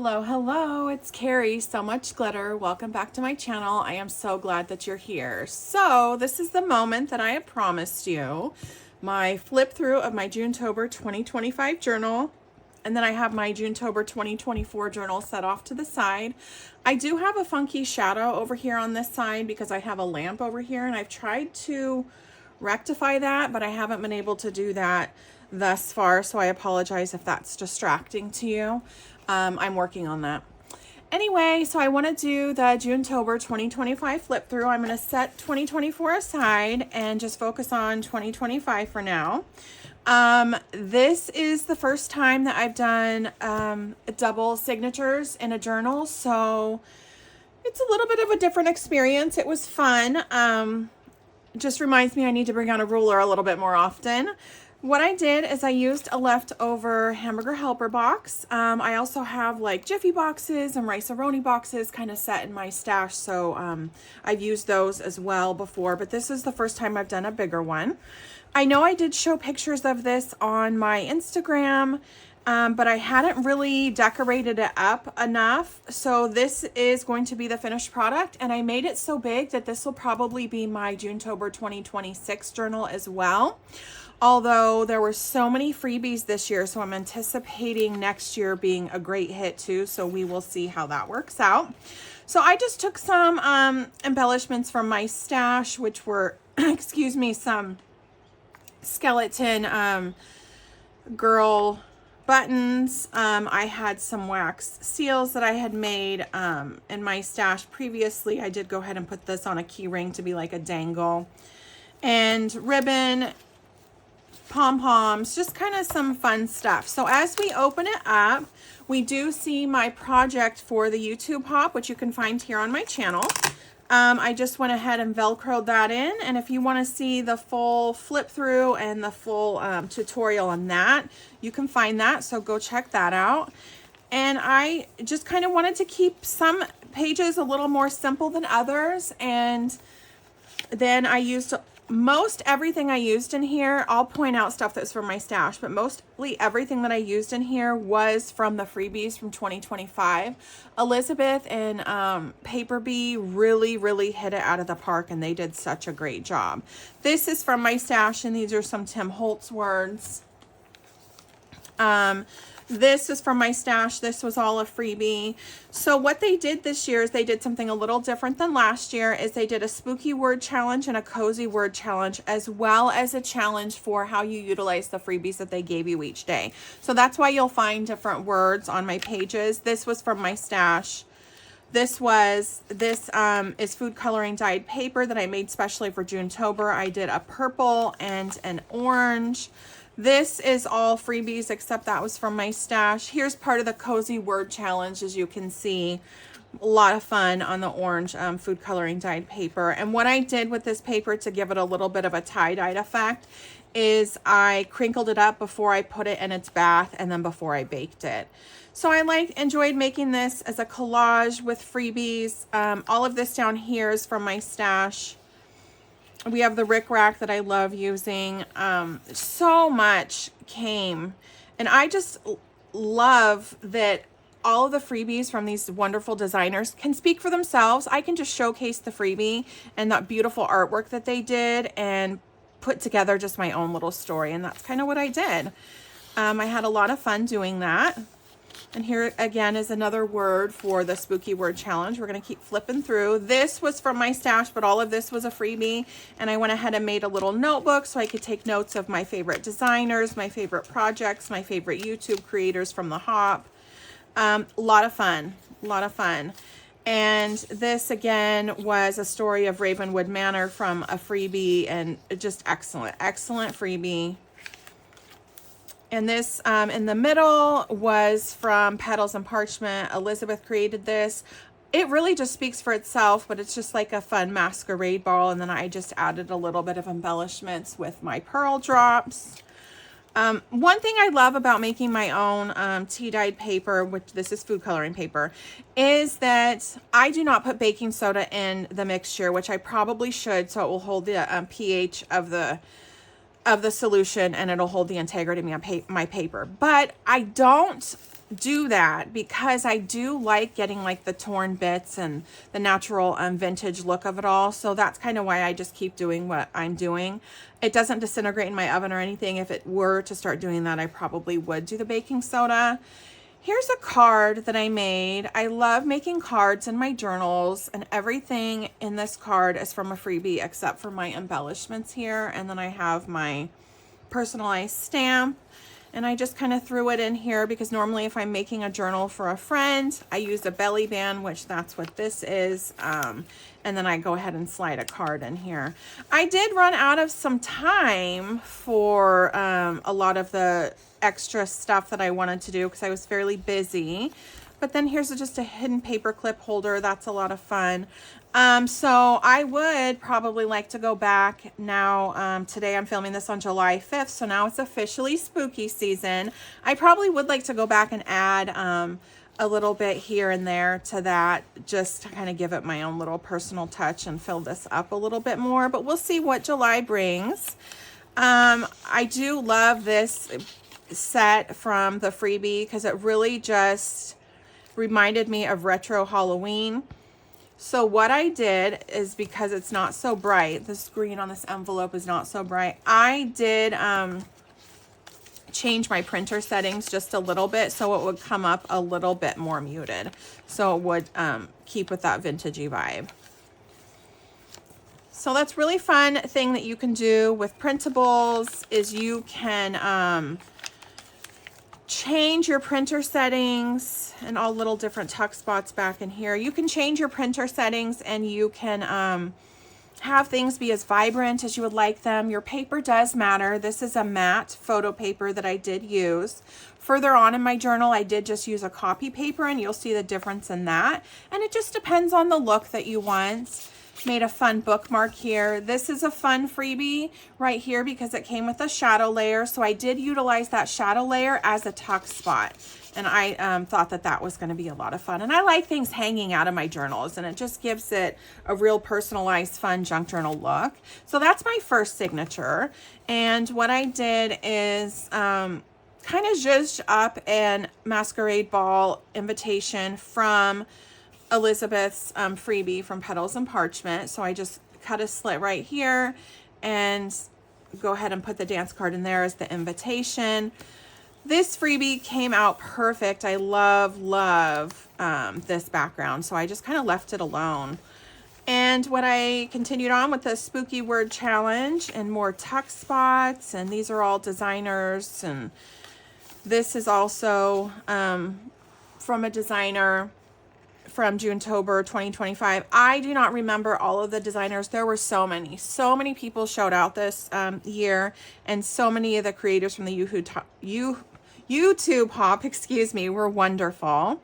Hello, hello, it's Carrie, So Much Glitter. Welcome back to my channel. I am so glad that you're here. So this is the moment that I have promised you, my flip through of my Junetober 2025 journal. And then I have my Junetober 2024 journal set off to the side. I do have a funky shadow over here on this side because I have a lamp over here, and I've tried to rectify that, but I haven't been able to do that thus far, so I apologize if that's distracting to you. I'm working on that. Anyway, so I want to do the Junetober 2025 flip through. I'm going to set 2024 aside and just focus on 2025 for now. This is the first time that I've done double signatures in a journal, so it's a little bit of a different experience. It was fun. Just reminds me I need to bring out a ruler a little bit more often. What I did is I used a leftover hamburger helper box. I also have like Jiffy boxes and Rice-A-Roni boxes kind of set in my stash, so I've used those as well before, but this is the first time I've done a bigger one. I know I did show pictures of this on my Instagram, but I hadn't really decorated it up enough. So this is going to be the finished product, and I made it so big that this will probably be my Junetober 2026 journal as well. Although there were so many freebies this year, so I'm anticipating next year being a great hit too. So we will see how that works out. So I just took some embellishments from my stash, which were, excuse me, some skeleton girl buttons. I had some wax seals that I had made in my stash previously. I did go ahead and put this on a key ring to be like a dangle, and ribbon, pom-poms, just kind of some fun stuff. So as we open it up, we do see my project for the YouTube hop, which you can find here on my channel. I just went ahead and velcroed that in, and if you want to see the full flip through and the full tutorial on that, you can find that, so go check that out. And I just kind of wanted to keep some pages a little more simple than others, and then I used most everything I used in here. I'll point out stuff that's from my stash, but mostly everything that I used in here was from the freebies from 2025. Elizabeth and Paper Bee really hit it out of the park, and they did such a great job. This is from my stash, and these are some Tim Holtz words. This is from my stash. This was all a freebie. So what they did this year is they did something a little different than last year, is they did a spooky word challenge and a cozy word challenge, as well as a challenge for how you utilize the freebies that they gave you each day. So that's why you'll find different words on my pages. This was from my stash. This is food coloring dyed paper that I made specially for Junetober. I did a purple and an orange. This is all freebies, except that was from my stash. Here's part of the cozy word challenge, as you can see. A lot of fun on the orange food coloring dyed paper. And what I did with this paper to give it a little bit of a tie-dyed effect is I crinkled it up before I put it in its bath and then before I baked it. So I enjoyed making this as a collage with freebies. All of this down here is from my stash. We have the Rick Rack that I love using. So much came, and I just love that all of the freebies from these wonderful designers can speak for themselves. I can just showcase the freebie and that beautiful artwork that they did and put together just my own little story, and that's kind of what I did. I had a lot of fun doing that. And here again is another word for the spooky word challenge. We're going to keep flipping through. This was from my stash, but all of this was a freebie. And I went ahead and made a little notebook so I could take notes of my favorite designers, my favorite projects, my favorite YouTube creators from the hop. A lot of fun, a lot of fun. And this again was a story of Ravenwood Manor from a freebie, and just excellent freebie. And this in the middle was from Petals and Parchment. Elizabeth created this. It really just speaks for itself, but it's just like a fun masquerade ball. And then I just added a little bit of embellishments with my pearl drops. One thing I love about making my own tea-dyed paper, which this is food coloring paper, is that I do not put baking soda in the mixture, which I probably should, so it will hold the pH of the of the solution, and it'll hold the integrity of my paper. But I don't do that because I do like getting like the torn bits and the natural vintage look of it all. So that's kind of why I just keep doing what I'm doing. It doesn't disintegrate in my oven or anything. If it were to start doing that, I probably would do the baking soda. Here's a card that I made. I love making cards in my journals, and everything in this card is from a freebie except for my embellishments here. And then I have my personalized stamp, and I just kind of threw it in here because normally if I'm making a journal for a friend, I use a belly band, which that's what this is. And then I go ahead and slide a card in here. I did run out of some time for a lot of the extra stuff that I wanted to do because I was fairly busy. But then here's just a hidden paper clip holder. That's a lot of fun. So I would probably like to go back now. Today I'm filming this on July 5th, so now it's officially spooky season. I probably would like to go back and add a little bit here and there to that, just to kind of give it my own little personal touch and fill this up a little bit more, but we'll see what July brings. I do love this set from the freebie because it really just reminded me of retro Halloween. So what I did is, because it's not so bright, this green on this envelope is not so bright, I did change my printer settings just a little bit so it would come up a little bit more muted, so it would keep with that vintagey vibe. So that's really fun thing that you can do with printables is you can change your printer settings, and all little different tuck spots back in here. You can change your printer settings, and you can have things be as vibrant as you would like them. Your paper does matter. This is a matte photo paper that I did use. Further on in my journal, I did just use a copy paper, and you'll see the difference in that. And it just depends on the look that you want. Made a fun bookmark here. This is a fun freebie right here because it came with a shadow layer. So I did utilize that shadow layer as a tuck spot. And I thought that that was going to be a lot of fun. And I like things hanging out of my journals, and it just gives it a real personalized, fun junk journal look. So that's my first signature. And what I did is kind of zhuzhed up an masquerade ball invitation from Elizabeth's freebie from Petals and Parchment. So I just cut a slit right here and go ahead and put the dance card in there as the invitation. This freebie came out perfect. I love this background, so I just kind of left it alone. And when I continued on with the spooky word challenge and more tuck spots, and these are all designers, and this is also from a designer from Junetober 2025. I do not remember all of the designers. There were so many people showed out this year, and so many of the creators from the YouTube hop, excuse me, were wonderful.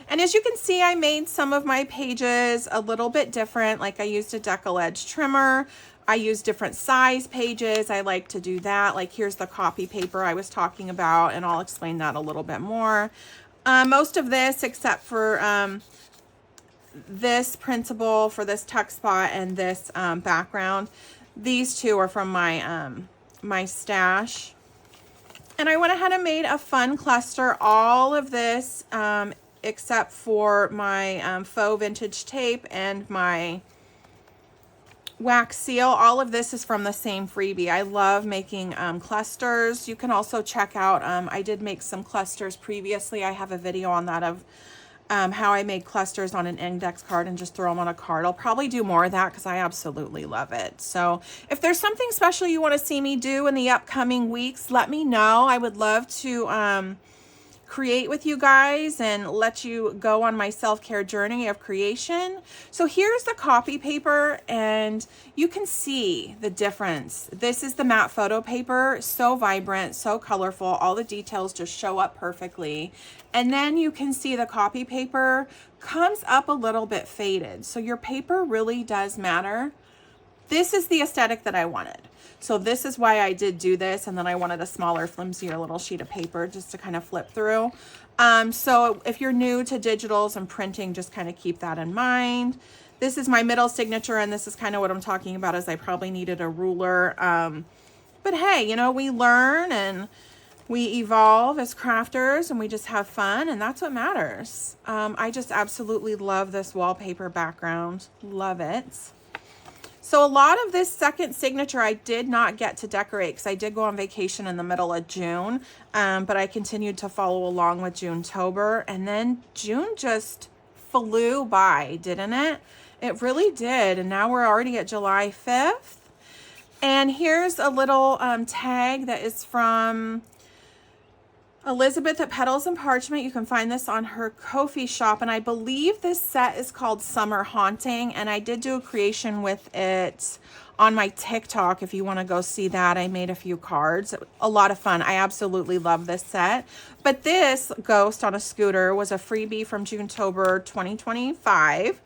And as you can see, I made some of my pages a little bit different. Like I used a decal edge trimmer. I used different size pages. I like to do that. Like here's the copy paper I was talking about, and I'll explain that a little bit more. Most of this, except for this printable for this tuck spot and this background, these two are from my my stash. And I went ahead and made a fun cluster. All of this, except for my faux vintage tape and my wax seal, all of this is from the same freebie. I love making clusters. You can also check out, I did make some clusters previously. I have a video on that of how I made clusters on an index card and just throw them on a card. I'll probably do more of that because I absolutely love it. So if there's something special you want to see me do in the upcoming weeks, let me know. I would love to create with you guys and let you go on my self-care journey of creation. So here's the copy paper, and you can see the difference. This is the matte photo paper, so vibrant, so colorful. All the details just show up perfectly. And then you can see the copy paper comes up a little bit faded. So your paper really does matter. This is the aesthetic that I wanted. So this is why I did do this, and then I wanted a smaller, flimsier little sheet of paper just to kind of flip through. So if you're new to digitals and printing, just kind of keep that in mind. This is my middle signature, and this is kind of what I'm talking about, is I probably needed a ruler But hey, you know, we learn and we evolve as crafters, and we just have fun, and that's what matters. I just absolutely love this wallpaper background. Love it. So a lot of this second signature I did not get to decorate because I did go on vacation in the middle of June, but I continued to follow along with Junetober, and then June just flew by, didn't it? It really did, and now we're already at July 5th. And here's a little tag that is from Elizabeth at Petals and Parchment. You can find this on her Ko-fi shop, and I believe this set is called Summer Haunting, and I did do a creation with it on my TikTok if you want to go see that. I made a few cards. A lot of fun. I absolutely love this set. But this ghost on a scooter was a freebie from Junetober 2025.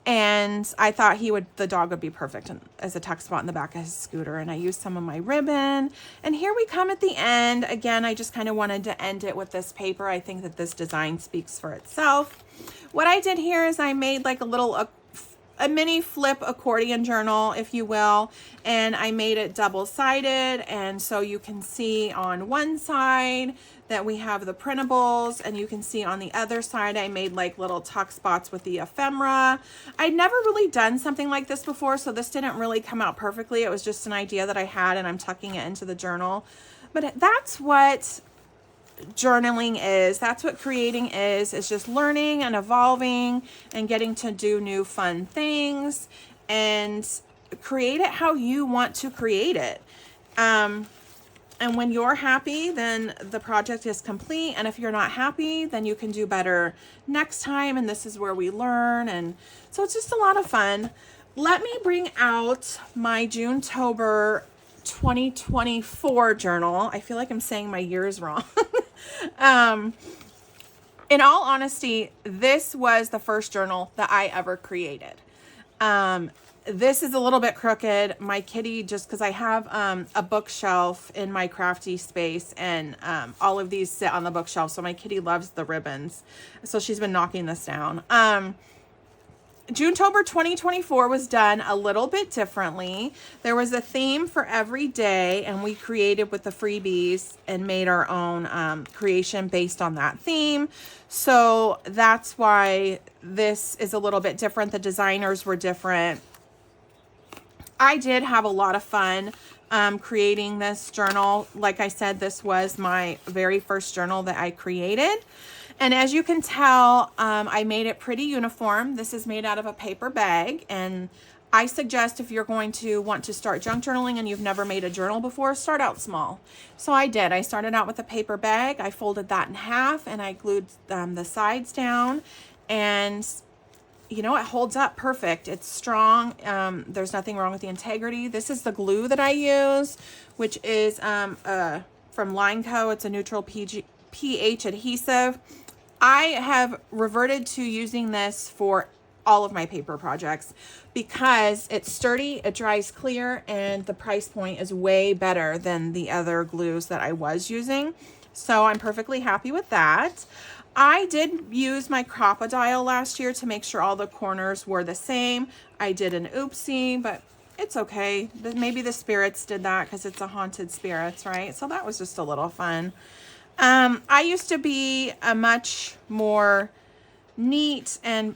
And I thought the dog would be perfect as a tuck spot in the back of his scooter. And I used some of my ribbon. And here we come at the end. Again, I just kind of wanted to end it with this paper. I think that this design speaks for itself. What I did here is I made like a mini flip accordion journal, if you will, and I made it double-sided, and so you can see on one side that we have the printables, and you can see on the other side I made like little tuck spots with the ephemera. I'd never really done something like this before, so this didn't really come out perfectly. It was just an idea that I had, and I'm tucking it into the journal. But that's what journaling is. That's what creating is. It's just learning and evolving and getting to do new fun things and create it how you want to create it. And when you're happy, then the project is complete. And if you're not happy, then you can do better next time. And this is where we learn. And so it's just a lot of fun. Let me bring out my Junetober 2024 journal. I feel like I'm saying my years wrong. In all honesty, this was the first journal that I ever created. This is a little bit crooked. My kitty, just because I have a bookshelf in my crafty space, and all of these sit on the bookshelf, so my kitty loves the ribbons. So she's been knocking this down. Junetober 2024 was done a little bit differently. There was a theme for every day, and we created with the freebies and made our own creation based on that theme. So that's why this is a little bit different. The designers were different. I did have a lot of fun creating this journal. Like I said, this was my very first journal that I created. And as you can tell, I made it pretty uniform. This is made out of a paper bag. And I suggest if you're going to want to start junk journaling and you've never made a journal before, start out small. So I did. I started out with a paper bag. I folded that in half and I glued the sides down. And you know, it holds up perfect. It's strong. There's nothing wrong with the integrity. This is the glue that I use, which is from Lineco. It's a neutral pH adhesive. I have reverted to using this for all of my paper projects because it's sturdy, it dries clear, and the price point is way better than the other glues that I was using. So I'm perfectly happy with that. I did use my Crop-A-Dial last year to make sure all the corners were the same. I did an oopsie, but it's okay. Maybe the spirits did that because it's a haunted spirits, right? So that was just a little fun. I used to be a much more neat and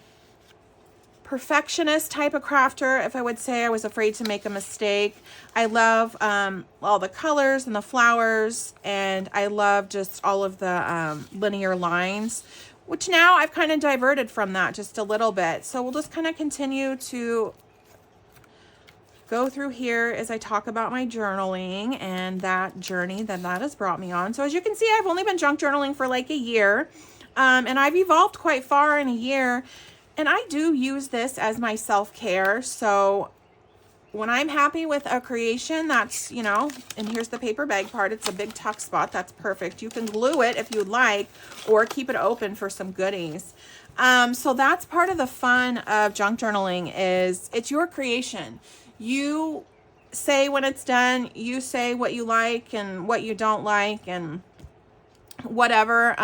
perfectionist type of crafter, if I would say. I was afraid to make a mistake. I love all the colors and the flowers, and I love just all of the linear lines, which now I've kind of diverted from that just a little bit. So we'll just kind of continue to go through here as I talk about my journaling and that journey that has brought me on. So as you can see, I've only been junk journaling for like a year, and I've evolved quite far in a year. And I do use this as my self-care. So when I'm happy with a creation, that's, you know, and here's the paper bag part. It's a big tuck spot. That's perfect. You can glue it if you'd like, or keep it open for some goodies. So that's part of the fun of junk journaling is it's your creation. You say when it's done, you say what you like and what you don't like and whatever.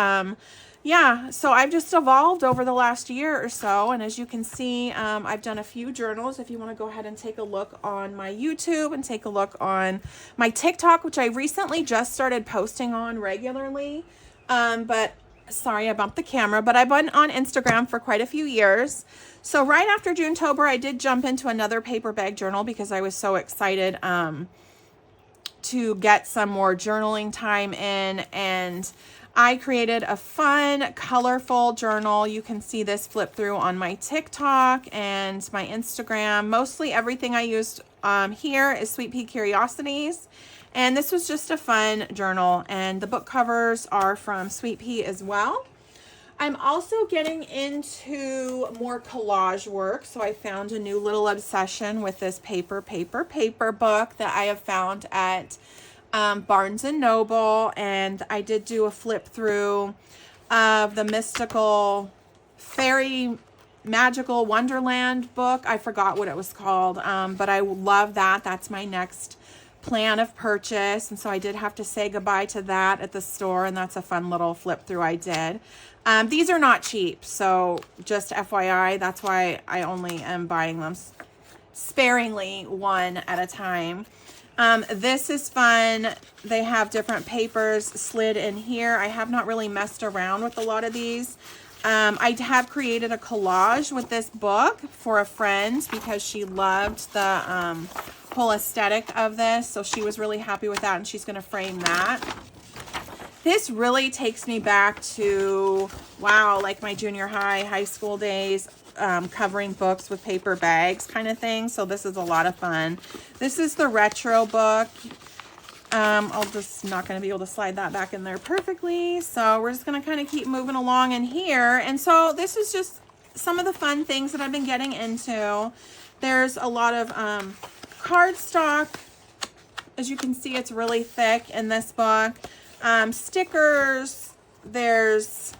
yeah, so I've just evolved over the last year or so. And as you can see, I've done a few journals. If you want to go ahead and take a look on my YouTube and take a look on my TikTok, which I recently just started posting on regularly. But sorry, I bumped the camera, but I've been on Instagram for quite a few years. So right after Junetober, I did jump into another paper bag journal because I was so excited to get some more journaling time in, and I created a fun, colorful journal. You can see this flip through on my TikTok and my Instagram. Mostly everything I used here is Sweet Pea Curiosities. And this was just a fun journal. And the book covers are from Sweet Pea as well. I'm also getting into more collage work. So I found a new little obsession with this paper book that I have found at Barnes and Noble, and I did do a flip through of the mystical fairy magical wonderland book. I forgot what it was called, but I love that. That's my next plan of purchase, and so I did have to say goodbye to that at the store, and that's a fun little flip through I did. These are not cheap, so just FYI, that's why I only am buying them sparingly, one at a time. This is fun. They have different papers slid in here. I have not really messed around with a lot of these. I have created a collage with this book for a friend because she loved the whole aesthetic of this. So she was really happy with that, and she's going to frame that. This really takes me back to, wow, like my junior high school days. Covering books with paper bags kind of thing. So this is a lot of fun. This is the retro book. I'll just not going to be able to slide that back in there perfectly. So we're just going to kind of keep moving along in here. And so this is just some of the fun things that I've been getting into. There's a lot of cardstock. As you can see, it's really thick in this book. Stickers. There's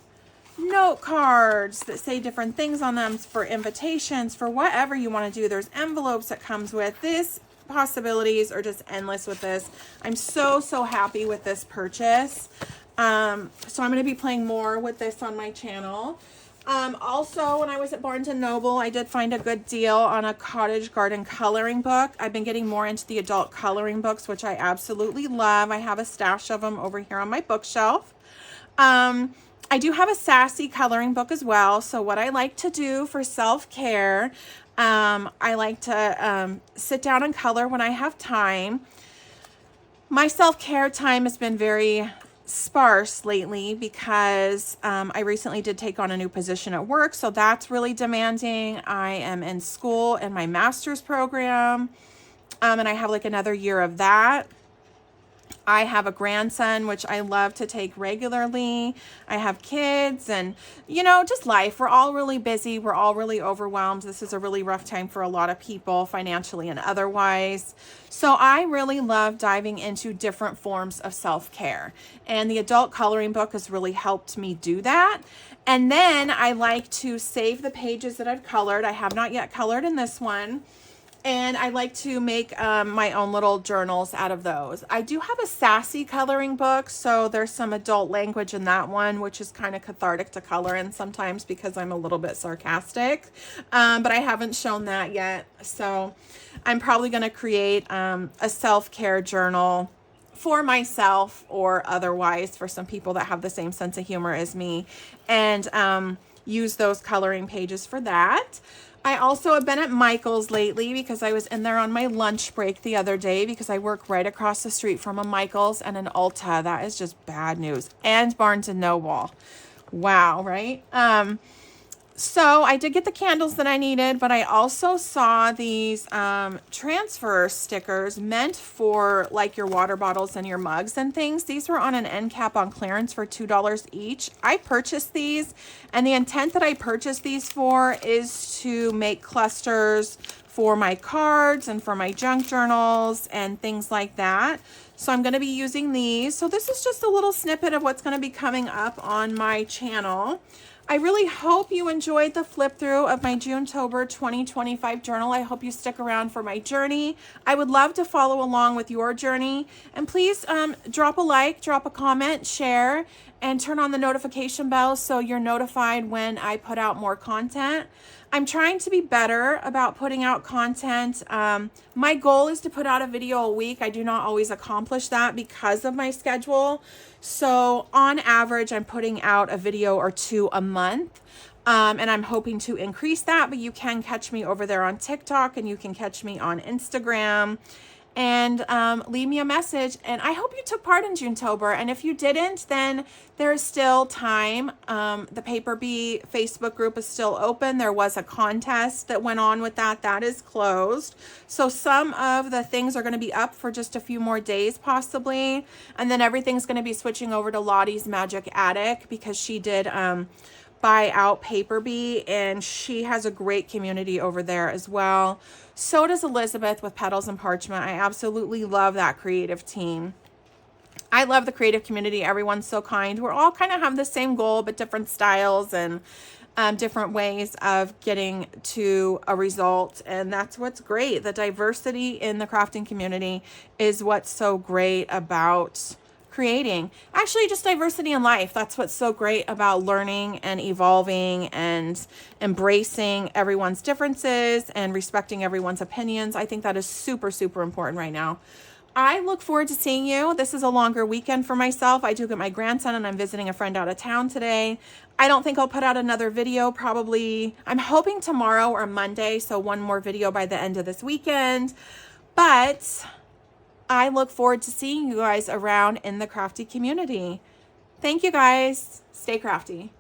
note cards that say different things on them for invitations, for whatever you want to do. There's envelopes that comes with this. Possibilities are just endless with this. I'm so happy with this purchase. So I'm going to be playing more with this on my channel. Also, when I was at Barnes & Noble, I did find a good deal on a cottage garden coloring book. I've been getting more into the adult coloring books, which I absolutely love. I have a stash of them over here on my bookshelf. I do have a sassy coloring book as well. So what I like to do for self-care, I like to sit down and color when I have time. My self-care time has been very sparse lately because I recently did take on a new position at work. So that's really demanding. I am in school in my master's program, and I have like another year of that. I have a grandson, which I love to take regularly. I have kids and, you know, just life. We're all really busy. We're all really overwhelmed. This is a really rough time for a lot of people, financially and otherwise. So I really love diving into different forms of self-care. And the adult coloring book has really helped me do that. And then I like to save the pages that I've colored. I have not yet colored in this one. And I like to make my own little journals out of those. I do have a sassy coloring book, so there's some adult language in that one, which is kind of cathartic to color in sometimes because I'm a little bit sarcastic. But I haven't shown that yet. So I'm probably going to create a self-care journal for myself or otherwise for some people that have the same sense of humor as me, and use those coloring pages for that. I also have been at Michael's lately because I was in there on my lunch break the other day because I work right across the street from a Michael's and an Ulta. That is just bad news. And Barnes & Noble. Wow, right? So I did get the candles that I needed, but I also saw these transfer stickers meant for like your water bottles and your mugs and things. These were on an end cap on clearance for $2 each. I purchased these, and the intent that I purchased these for is to make clusters for my cards and for my junk journals and things like that. So I'm going to be using these. So this is just a little snippet of what's going to be coming up on my channel. I really hope you enjoyed the flip through of my Junetober 2025 journal. I hope you stick around for my journey. I would love to follow along with your journey. And please drop a like, drop a comment, share, and turn on the notification bell so you're notified when I put out more content. I'm trying to be better about putting out content. My goal is to put out a video a week. I do not always accomplish that because of my schedule. So on average, I'm putting out a video or two a month. And I'm hoping to increase that, but you can catch me over there on TikTok and you can catch me on Instagram. And leave me a message. And I hope you took part in Junetober. And if you didn't, then there's still time. The Paper Bee Facebook group is still open. There was a contest that went on with that. That is closed. So some of the things are going to be up for just a few more days possibly. And then everything's going to be switching over to Lottie's Magic Attic because she did buy out Paper Bee, and she has a great community over there as well. So does Elizabeth with Petals and Parchment. I absolutely love that creative team. I love the creative community. Everyone's so kind. We're all kind of have the same goal, but different styles and different ways of getting to a result. And that's what's great. The diversity in the crafting community is what's so great about creating. Actually, just diversity in life. That's what's so great about learning and evolving and embracing everyone's differences and respecting everyone's opinions. I think that is super, super important right now. I look forward to seeing you. This is a longer weekend for myself. I do get my grandson and I'm visiting a friend out of town today. I don't think I'll put out another video probably. I'm hoping tomorrow or Monday. So one more video by the end of this weekend. But I look forward to seeing you guys around in the crafty community. Thank you guys. Stay crafty.